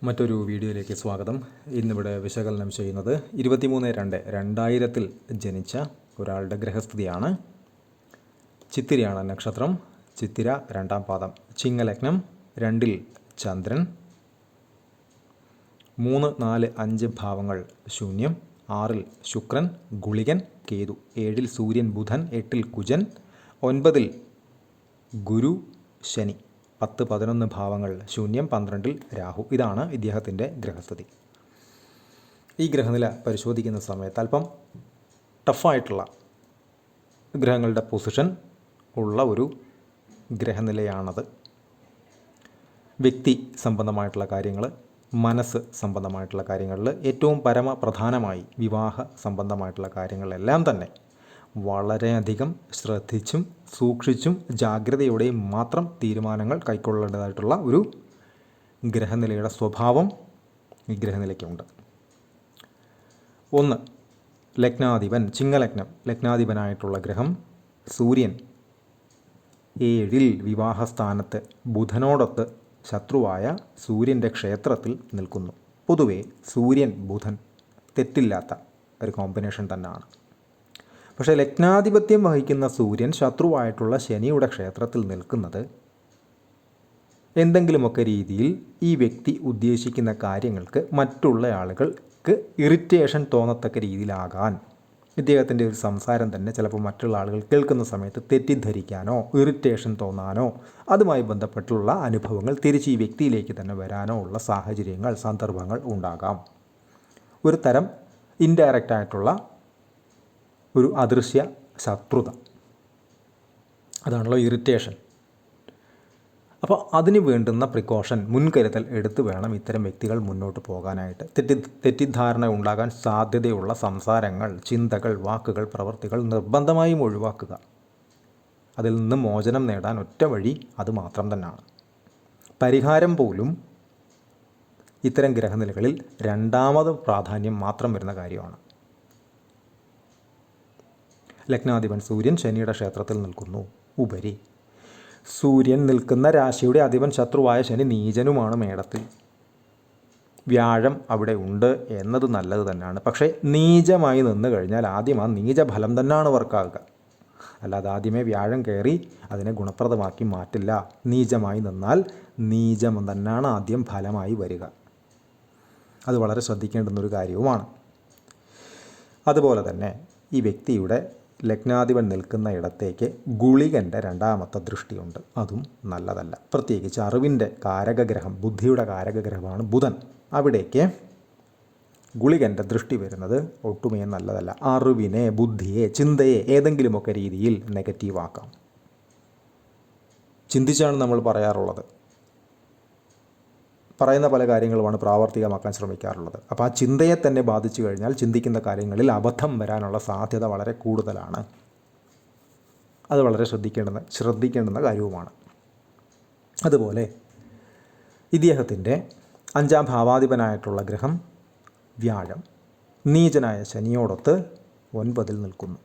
മറ്റൊരു വീഡിയോയിലേക്ക് സ്വാഗതം. ഇന്നിവിടെ വിശകലനം ചെയ്യുന്നത് 23/2/2000 ജനിച്ച ഒരാളുടെ ഗ്രഹസ്ഥിതിയാണ്. ചിത്തിരയാണ് നക്ഷത്രം. ചിത്തിര 2-ാം പാദം. ചിങ്ങലഗ്നം. 2-ൽ ചന്ദ്രൻ. 3, 4, 5 ഭാവങ്ങൾ ശൂന്യം. 6-ൽ ശുക്രൻ, ഗുളികൻ, കേതു. 7-ൽ സൂര്യൻ, ബുധൻ. 8-ൽ കുജൻ. 9-ൽ ഗുരു, ശനി. 10, 11 ഭാവങ്ങൾ ശൂന്യം. 12-ൽ രാഹു. ഇതാണ് ഇദ്ദേഹത്തിൻ്റെ ഗ്രഹസ്ഥിതി. ഈ ഗ്രഹനില പരിശോധിക്കുന്ന സമയത്ത് അല്പം ടഫായിട്ടുള്ള ഗ്രഹങ്ങളുടെ പൊസിഷൻ ഉള്ള ഒരു ഗ്രഹനിലയാണത്. വ്യക്തി സംബന്ധമായിട്ടുള്ള കാര്യങ്ങൾ, മനസ്സ് സംബന്ധമായിട്ടുള്ള കാര്യങ്ങളിൽ ഏറ്റവും പരമപ്രധാനമായി വിവാഹ സംബന്ധമായിട്ടുള്ള കാര്യങ്ങളെല്ലാം തന്നെ വളരെയധികം ശ്രദ്ധിച്ചും സൂക്ഷിച്ചും ജാഗ്രതയോടെയും മാത്രം തീരുമാനങ്ങൾ കൈക്കൊള്ളേണ്ടതായിട്ടുള്ള ഒരു ഗ്രഹനിലയുടെ സ്വഭാവം ഈ ഗ്രഹനിലയ്ക്കുണ്ട്. 1. ലഗ്നാധിപൻ. ചിങ്ങലഗ്നം. ലഗ്നാധിപനായിട്ടുള്ള ഗ്രഹം സൂര്യൻ 7-ൽ വിവാഹസ്ഥാനത്ത് ബുധനോടൊത്ത് ശത്രുവായ സൂര്യൻ്റെ ക്ഷേത്രത്തിൽ നിൽക്കുന്നു. പൊതുവെ സൂര്യൻ ബുധൻ തെറ്റില്ലാത്ത ഒരു കോമ്പിനേഷൻ തന്നെയാണ്. പക്ഷേ ലഗ്നാധിപത്യം വഹിക്കുന്ന സൂര്യൻ ശത്രുവായിട്ടുള്ള ശനിയുടെ ക്ഷേത്രത്തിൽ നിൽക്കുന്നത് എന്തെങ്കിലുമൊക്കെ രീതിയിൽ ഈ വ്യക്തി ഉദ്ദേശിക്കുന്ന കാര്യങ്ങൾക്ക് മറ്റുള്ള ആളുകൾക്ക് ഇറിറ്റേഷൻ തോന്നത്തക്ക രീതിയിലാകാൻ ഇദ്ദേഹത്തിൻ്റെ ഒരു സംസാരം തന്നെ ചിലപ്പോൾ മറ്റുള്ള ആളുകൾ കേൾക്കുന്ന സമയത്ത് തെറ്റിദ്ധരിക്കാനോ ഇറിറ്റേഷൻ തോന്നാനോ അതുമായി ബന്ധപ്പെട്ടുള്ള അനുഭവങ്ങൾ തിരിച്ച് ഈ വ്യക്തിയിലേക്ക് തന്നെ വരാനോ ഉള്ള സാഹചര്യങ്ങൾ, സന്ദർഭങ്ങൾ ഉണ്ടാകാം. ഒരു തരം ഇൻഡയറക്റ്റ് ആയിട്ടുള്ള ഒരു അദൃശ്യ ശത്രുത, അതാണല്ലോ ഇറിറ്റേഷൻ. അപ്പോൾ അതിന് വേണ്ടുന്ന പ്രിക്കോഷൻ, മുൻകരുതൽ എടുത്തു വേണം ഇത്തരം വ്യക്തികൾ മുന്നോട്ട് പോകാനായിട്ട്. തെറ്റിദ്ധാരണ ഉണ്ടാകാൻ സാധ്യതയുള്ള സംസാരങ്ങൾ, ചിന്തകൾ, വാക്കുകൾ, പ്രവൃത്തികൾ നിർബന്ധമായും ഒഴിവാക്കുക. അതിൽ നിന്ന് മോചനം നേടാൻ ഒറ്റ വഴി അത് മാത്രം തന്നെയാണ്. പരിഹാരം പോലും ഇത്തരം ഗ്രഹനിലകളിൽ രണ്ടാമത് പ്രാധാന്യം മാത്രം വരുന്ന കാര്യമാണ്. ലഗ്നാധിപൻ സൂര്യൻ ശനിയുടെ ക്ഷേത്രത്തിൽ നിൽക്കുന്നു. ഉപരി സൂര്യൻ നിൽക്കുന്ന രാശിയുടെ അധിപൻ ശത്രുവായ ശനി നീചനുമാണ് മേടത്തിൽ. വ്യാഴം അവിടെ ഉണ്ട് എന്നത് നല്ലത് തന്നെയാണ്. പക്ഷേ നീചമായി നിന്ന് കഴിഞ്ഞാൽ ആദ്യം ആ നീചഫലം തന്നെയാണ് വർക്കാവുക. അല്ലാതെ ആദ്യമേ വ്യാഴം കയറി അതിനെ ഗുണപ്രദമാക്കി മാറ്റില്ല. നീചമായി നിന്നാൽ നീചം തന്നെയാണ് ആദ്യം ഫലമായി വരിക. അത് വളരെ ശ്രദ്ധിക്കേണ്ടുന്നൊരു കാര്യവുമാണ്. അതുപോലെ തന്നെ ഈ വ്യക്തിയുടെ ലഗ്നാധിപൻ നിൽക്കുന്ന ഇടത്തേക്ക് ഗുളികൻ്റെ 2ാമത്തെ ദൃഷ്ടിയുണ്ട്. അതും നല്ലതല്ല. പ്രത്യേകിച്ച് അറിവിൻ്റെ കാരകഗ്രഹം, ബുദ്ധിയുടെ കാരകഗ്രഹമാണ് ബുധൻ. അവിടേക്ക് ഗുളികൻ്റെ ദൃഷ്ടി വരുന്നത് ഒട്ടുമേ നല്ലതല്ല. അറിവിനെ, ബുദ്ധിയെ, ചിന്തയെ ഏതെങ്കിലുമൊക്കെ രീതിയിൽ നെഗറ്റീവാക്കാം. ചിന്തിച്ചാണ് നമ്മൾ പറയാറുള്ളത്. പറയുന്ന പല കാര്യങ്ങളുമാണ് പ്രാവർത്തികമാക്കാൻ ശ്രമിക്കാറുള്ളത്. അപ്പോൾ ആ ചിന്തയെ തന്നെ ബാധിച്ചു കഴിഞ്ഞാൽ ചിന്തിക്കുന്ന കാര്യങ്ങളിൽ അബദ്ധം വരാനുള്ള സാധ്യത വളരെ കൂടുതലാണ്. അത് വളരെ ശ്രദ്ധിക്കേണ്ടുന്ന കാര്യവുമാണ്. അതുപോലെ ഇദ്ദേഹത്തിൻ്റെ 5-ാം ഭാവാധിപനായിട്ടുള്ള ഗ്രഹം വ്യാഴം നീചനായ ശനിയോടൊത്ത് 9-ൽ നിൽക്കുന്നു.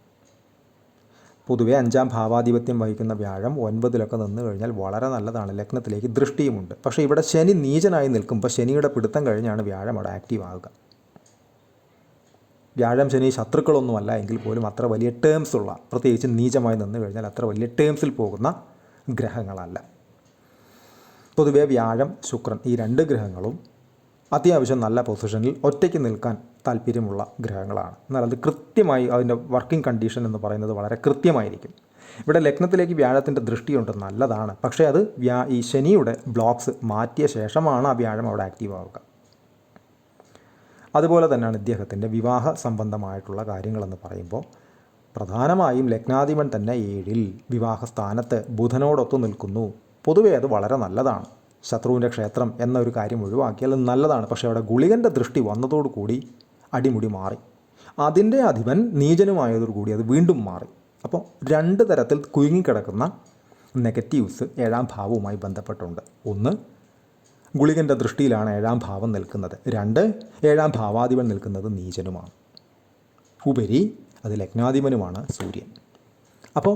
പൊതുവെ 5-ാം ഭാവാധിപത്യം വഹിക്കുന്ന വ്യാഴം 9-ലൊക്കെ നിന്ന് കഴിഞ്ഞാൽ വളരെ നല്ലതാണ്. ലഗ്നത്തിലേക്ക് ദൃഷ്ടിയുമുണ്ട്. പക്ഷേ ഇവിടെ ശനി നീചനായി നിൽക്കുമ്പോൾ ശനിയുടെ പിടുത്തം കഴിഞ്ഞാണ് വ്യാഴം അവിടെ ആക്റ്റീവ് ആവുക. വ്യാഴം ശനി ശത്രുക്കളൊന്നുമല്ല എങ്കിൽ പോലും അത്ര വലിയ ടേംസ് ഉള്ള, പ്രത്യേകിച്ച് നീചമായി നിന്ന് കഴിഞ്ഞാൽ അത്ര വലിയ ടേംസിൽ പോകുന്ന ഗ്രഹങ്ങളല്ല. പൊതുവെ വ്യാഴം, ശുക്രൻ ഈ 2 ഗ്രഹങ്ങളും അത്യാവശ്യം നല്ല പൊസിഷനിൽ ഒറ്റയ്ക്ക് നിൽക്കാൻ താല്പര്യമുള്ള ഗ്രഹങ്ങളാണ്. എന്നാൽ അത് കൃത്യമായി അതിൻ്റെ വർക്കിംഗ് കണ്ടീഷൻ എന്ന് പറയുന്നത് വളരെ കൃത്യമായിരിക്കും. ഇവിടെ ലഗ്നത്തിലേക്ക് വ്യാഴത്തിൻ്റെ ദൃഷ്ടിയുണ്ട്, നല്ലതാണ്. പക്ഷേ അത് ഈ ശനിയുടെ ബ്ലോക്സ് മാറ്റിയ ശേഷമാണ് ആ വ്യാഴം അവിടെ ആക്റ്റീവ് ആവുക. അതുപോലെ തന്നെയാണ് ഇദ്ദേഹത്തിൻ്റെ വിവാഹ സംബന്ധമായിട്ടുള്ള കാര്യങ്ങളെന്ന് പറയുമ്പോൾ പ്രധാനമായും ലഗ്നാധിപൻ തന്നെ 7-ൽ വിവാഹസ്ഥാനത്ത് ബുധനോടൊത്തു നിൽക്കുന്നു. പൊതുവേ അത് വളരെ നല്ലതാണ്. ശത്രുവിൻ്റെ ക്ഷേത്രം എന്നൊരു കാര്യം ഒഴിവാക്കിയാൽ നല്ലതാണ്. പക്ഷേ അവിടെ ഗുളികൻ്റെ ദൃഷ്ടി വന്നതോടുകൂടി അടിമുടി മാറി. അതിൻ്റെ അധിപൻ നീചനുമായതോടുകൂടി അത് വീണ്ടും മാറി. അപ്പോൾ 2 തരത്തിൽ കുരുങ്ങിക്കിടക്കുന്ന നെഗറ്റീവ്സ് 7-ാം ഭാവവുമായി ബന്ധപ്പെട്ടുണ്ട്. 1, ഗുളികൻ്റെ ദൃഷ്ടിയിലാണ് 7-ാം ഭാവം നിൽക്കുന്നത്. 2, 7-ാം ഭാവാധിപൻ നിൽക്കുന്നത് നീചനുമാണ്. ഉപരി അത് ലഗ്നാധിപനുമാണ് സൂര്യൻ. അപ്പോൾ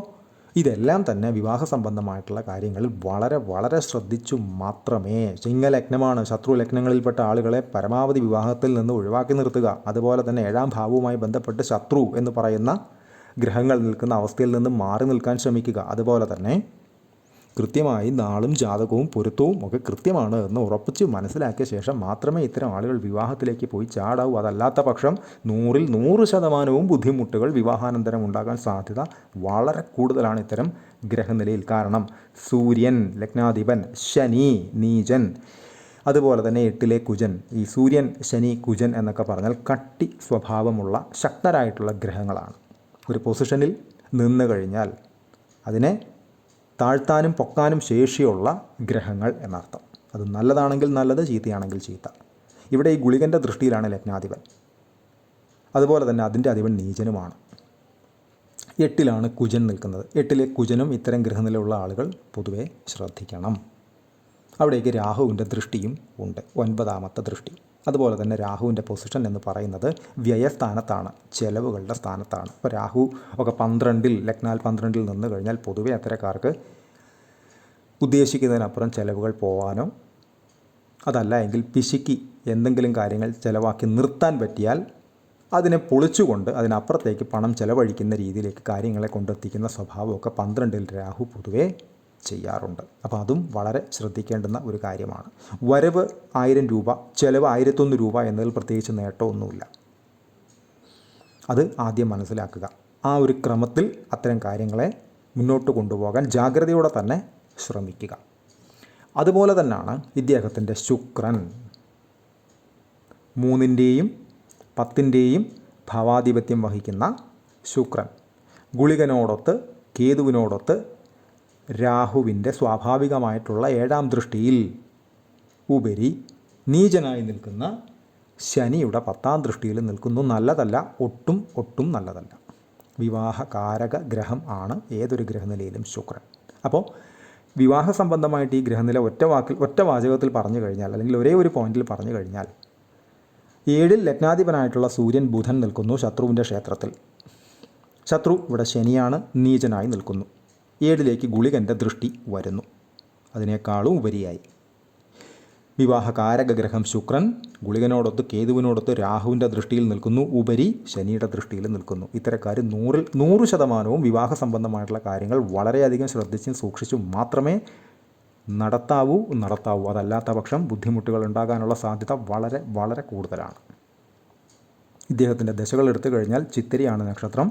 ഇതെല്ലാം തന്നെ വിവാഹ സംബന്ധമായിട്ടുള്ള കാര്യങ്ങളിൽ വളരെ വളരെ ശ്രദ്ധിച്ചു മാത്രമേ, ചിങ്ങലഗ്നമാണ്, ശത്രു ലഗ്നങ്ങളിൽപ്പെട്ട ആളുകളെ പരമാവധി വിവാഹത്തിൽ നിന്ന് ഒഴിവാക്കി നിർത്തുക. അതുപോലെ തന്നെ 7ാം ഭാവവുമായി ബന്ധപ്പെട്ട് ശത്രു എന്ന് പറയുന്ന ഗ്രഹങ്ങൾ നിൽക്കുന്ന അവസ്ഥയിൽ നിന്ന് മാറി നിൽക്കാൻ ശ്രമിക്കുക. അതുപോലെ തന്നെ കൃത്യമായി നാളും ജാതകവും പൊരുത്തവും ഒക്കെ കൃത്യമാണ് എന്ന് ഉറപ്പിച്ച് മനസ്സിലാക്കിയ ശേഷം മാത്രമേ ഇത്തരം ആളുകൾ വിവാഹത്തിലേക്ക് പോയി ചാടാവൂ. അതല്ലാത്ത പക്ഷം 100ൽ 100% ബുദ്ധിമുട്ടുകൾ വിവാഹാനന്തരം ഉണ്ടാകാൻ സാധ്യത വളരെ കൂടുതലാണ് ഇത്തരം ഗ്രഹനിലയിൽ. കാരണം സൂര്യൻ ലഗ്നാധിപൻ, ശനി നീചൻ, അതുപോലെ തന്നെ 8ലെ കുജൻ. ഈ സൂര്യൻ ശനി കുജൻ എന്നൊക്കെ പറഞ്ഞാൽ കട്ടി സ്വഭാവമുള്ള ശക്തരായിട്ടുള്ള ഗ്രഹങ്ങളാണ്. ഒരു പൊസിഷനിൽ നിന്ന് കഴിഞ്ഞാൽ അതിനെ താഴ്ത്താനും പൊക്കാനും ശേഷിയുള്ള ഗ്രഹങ്ങൾ എന്നർത്ഥം. അത് നല്ലതാണെങ്കിൽ നല്ലത്, ചീത്തയാണെങ്കിൽ ചീത്ത. ഇവിടെ ഈ ഗുളികൻ്റെ ദൃഷ്ടിയിലാണ് ലഗ്നാധിപൻ. അതുപോലെ തന്നെ അതിൻ്റെ അധിപൻ നീചനുമാണ്. 8ലാണ് കുജൻ നിൽക്കുന്നത്. 8ലെ കുജനും ഇത്തരം ഗ്രഹനിലയുള്ള ആളുകൾ പൊതുവെ ശ്രദ്ധിക്കണം. അവിടേക്ക് രാഹുവിൻ്റെ ദൃഷ്ടിയും ഉണ്ട്, 9ാമത്തെ ദൃഷ്ടി. അതുപോലെ തന്നെ രാഹുവിൻ്റെ പൊസിഷൻ എന്ന് പറയുന്നത് വ്യയസ്ഥാനത്താണ്, ചെലവുകളുടെ സ്ഥാനത്താണ്. ഇപ്പോൾ രാഹു ഒക്കെ 12ൽ, ലഗ്നാൽ 12ൽ നിന്ന് കഴിഞ്ഞാൽ പൊതുവെ അത്തരക്കാർക്ക് ഉദ്ദേശിക്കുന്നതിനപ്പുറം ചെലവുകൾ പോവാനോ അതല്ല എങ്കിൽ പിശുക്കി എന്തെങ്കിലും കാര്യങ്ങൾ ചിലവാക്കി നിർത്താൻ പറ്റിയാൽ അതിനെ പൊളിച്ചുകൊണ്ട് അതിനപ്പുറത്തേക്ക് പണം ചെലവഴിക്കുന്ന രീതിയിലേക്ക് കാര്യങ്ങളെ കൊണ്ടെത്തിക്കുന്ന സ്വഭാവമൊക്കെ 12ൽ രാഹു പൊതുവേ ചെയ്യാറുണ്ട്. അപ്പോൾ അതും വളരെ ശ്രദ്ധിക്കേണ്ടുന്ന ഒരു കാര്യമാണ്. വരവ് 1000 രൂപ, ചിലവ് 1001 രൂപ എന്നതിൽ പ്രത്യേകിച്ച് നേട്ടമൊന്നുമില്ല. അത് ആദ്യം മനസ്സിലാക്കുക. ആ ഒരു ക്രമത്തിൽ അത്തരം കാര്യങ്ങളെ മുന്നോട്ട് കൊണ്ടുപോകാൻ ജാഗ്രതയോടെ തന്നെ ശ്രമിക്കുക. അതുപോലെ തന്നെയാണ് ഇദ്ദേഹത്തിൻ്റെ ശുക്രൻ. 3ൻ്റെയും 10ൻ്റെയും ഭാവാധിപത്യം വഹിക്കുന്ന ശുക്രൻ ഗുളികനോടൊത്ത് കേതുവിനോടൊത്ത് രാഹുവിൻ്റെ സ്വാഭാവികമായിട്ടുള്ള 7ാം ദൃഷ്ടിയിൽ ഉപരി നീചനായി നിൽക്കുന്ന ശനിയുടെ 10ാം ദൃഷ്ടിയിൽ നിൽക്കുന്നു. നല്ലതല്ല, ഒട്ടും നല്ലതല്ല. വിവാഹകാരക ഗ്രഹം ആണ് ഏതൊരു ഗ്രഹനിലയിലും ശുക്രൻ. അപ്പോൾ വിവാഹ സംബന്ധമായിട്ട് ഈ ഗ്രഹനില ഒറ്റ വാചകത്തിൽ പറഞ്ഞു കഴിഞ്ഞാൽ, അല്ലെങ്കിൽ ഒരേ ഒരു പോയിന്റിൽ പറഞ്ഞു കഴിഞ്ഞാൽ, 7ൽ ലഗ്നാധിപനായിട്ടുള്ള സൂര്യൻ ബുധൻ നിൽക്കുന്നു ശത്രുവിൻ്റെ ക്ഷേത്രത്തിൽ. ശത്രു ഇവിടെ ശനിയാണ്, നീചനായി നിൽക്കുന്നു. 7ലേക്ക് ഗുളികൻ്റെ ദൃഷ്ടി വരുന്നു. അതിനേക്കാളും ഉപരിയായി വിവാഹകാരക ഗ്രഹം ശുക്രൻ ഗുളികനോടൊത്ത് കേതുവിനോടൊത്ത് രാഹുവിൻ്റെ ദൃഷ്ടിയിൽ നിൽക്കുന്നു, ഉപരി ശനിയുടെ ദൃഷ്ടിയിൽ നിൽക്കുന്നു. ഇത്തരക്കാർ 100ൽ 100% വിവാഹ സംബന്ധമായിട്ടുള്ള കാര്യങ്ങൾ വളരെയധികം ശ്രദ്ധിച്ചും സൂക്ഷിച്ചും മാത്രമേ നടത്താവൂ. അതല്ലാത്ത പക്ഷം ബുദ്ധിമുട്ടുകൾ ഉണ്ടാകാനുള്ള സാധ്യത വളരെ വളരെ കൂടുതലാണ്. ഇദ്ദേഹത്തിൻ്റെ ദശകൾ എടുത്തു കഴിഞ്ഞാൽ ചിത്തിരയാണ് നക്ഷത്രം.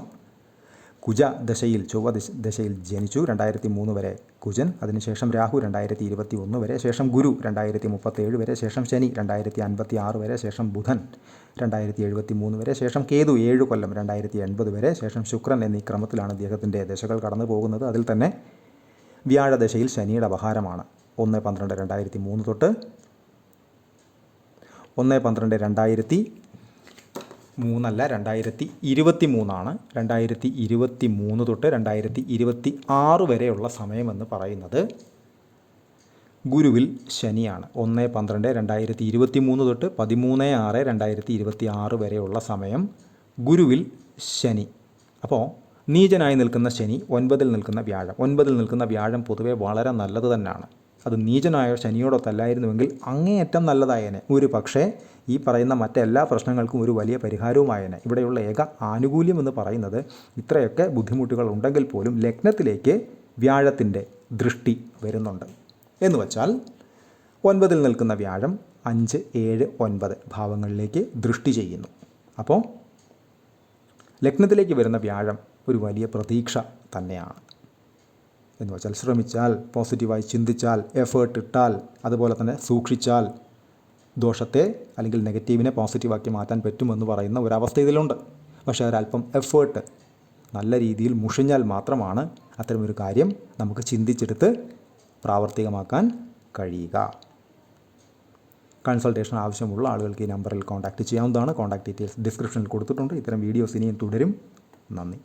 കുജ ദശയിൽ, ചൊവ്വ ദശയിൽ ജനിച്ചു. 2003 വരെ കുജൻ, അതിനുശേഷം രാഹു 2021 വരെ, ശേഷം ഗുരു 2037 വരെ, ശേഷം ശനി 2056 വരെ, ശേഷം ബുധൻ 2073 വരെ, ശേഷം കേതു 7 കൊല്ലം 2080 വരെ, ശേഷം ശുക്രൻ എന്നീ ക്രമത്തിലാണ് ഇദ്ദേഹത്തിൻ്റെ ദശകൾ കടന്നു പോകുന്നത്. അതിൽ തന്നെ വ്യാഴദശയിൽ ശനിയുടെ അപഹാരമാണ്. 1/12/2003 തൊട്ട് 1/12/2003 2023 2023 തൊട്ട് 2026 വരെയുള്ള സമയമെന്ന് പറയുന്നത് ഗുരുവിൽ ശനിയാണ്. 1/12/2023 തൊട്ട് 13/6/2026 വരെയുള്ള സമയം ഗുരുവിൽ ശനി. അപ്പോൾ നീചനായി നിൽക്കുന്ന ശനി, 9ൽ നിൽക്കുന്ന വ്യാഴം. 9ൽ നിൽക്കുന്ന വ്യാഴം പൊതുവെ വളരെ നല്ലത് തന്നെയാണ്. അത് നീചനായ ശനിയോടൊത്തല്ലായിരുന്നുവെങ്കിൽ അങ്ങേയറ്റം നല്ലതായേനെ. ഒരു പക്ഷേ ഈ പറയുന്ന മറ്റെല്ലാ പ്രശ്നങ്ങൾക്കും ഒരു വലിയ പരിഹാരവുമായേനെ. ഇവിടെയുള്ള ഏക ആനുകൂല്യം എന്ന് പറയുന്നത് ഇത്രയൊക്കെ ബുദ്ധിമുട്ടുകൾ ഉണ്ടെങ്കിൽ പോലും ലഗ്നത്തിലേക്ക് വ്യാഴത്തിൻ്റെ ദൃഷ്ടി വരുന്നുണ്ട്. എന്ന് വച്ചാൽ 9ൽ നിൽക്കുന്ന വ്യാഴം 5, 7, 9 ഭാവങ്ങളിലേക്ക് ദൃഷ്ടി ചെയ്യുന്നു. അപ്പോൾ ലഗ്നത്തിലേക്ക് വരുന്ന വ്യാഴം ഒരു വലിയ പ്രതീക്ഷ തന്നെയാണ്. എന്ന് വെച്ചാൽ ശ്രമിച്ചാൽ, പോസിറ്റീവായി ചിന്തിച്ചാൽ, എഫേർട്ട് ഇട്ടാൽ, അതുപോലെ തന്നെ സൂക്ഷിച്ചാൽ ദോഷത്തെ അല്ലെങ്കിൽ നെഗറ്റീവിനെ പോസിറ്റീവാക്കി മാറ്റാൻ പറ്റുമെന്ന് പറയുന്ന ഒരവസ്ഥ ഇതിലുണ്ട്. പക്ഷേ ഒരല്പം എഫേർട്ട് നല്ല രീതിയിൽ മുഷിഞ്ഞാൽ മാത്രമാണ് അത്തരമൊരു കാര്യം നമുക്ക് ചിന്തിച്ചെടുത്ത് പ്രാവർത്തികമാക്കാൻ കഴിയുക. കൺസൾട്ടേഷൻ ആവശ്യമുള്ള ആളുകൾക്ക് ഈ നമ്പറിൽ കോൺടാക്റ്റ് ചെയ്യാവുന്നതാണ്. കോൺടാക്ട് ഡീറ്റെയിൽസ് ഡിസ്ക്രിപ്ഷനിൽ കൊടുത്തിട്ടുണ്ട്. ഇത്തരം വീഡിയോസ് ഇനിയും തുടരും. നന്ദി.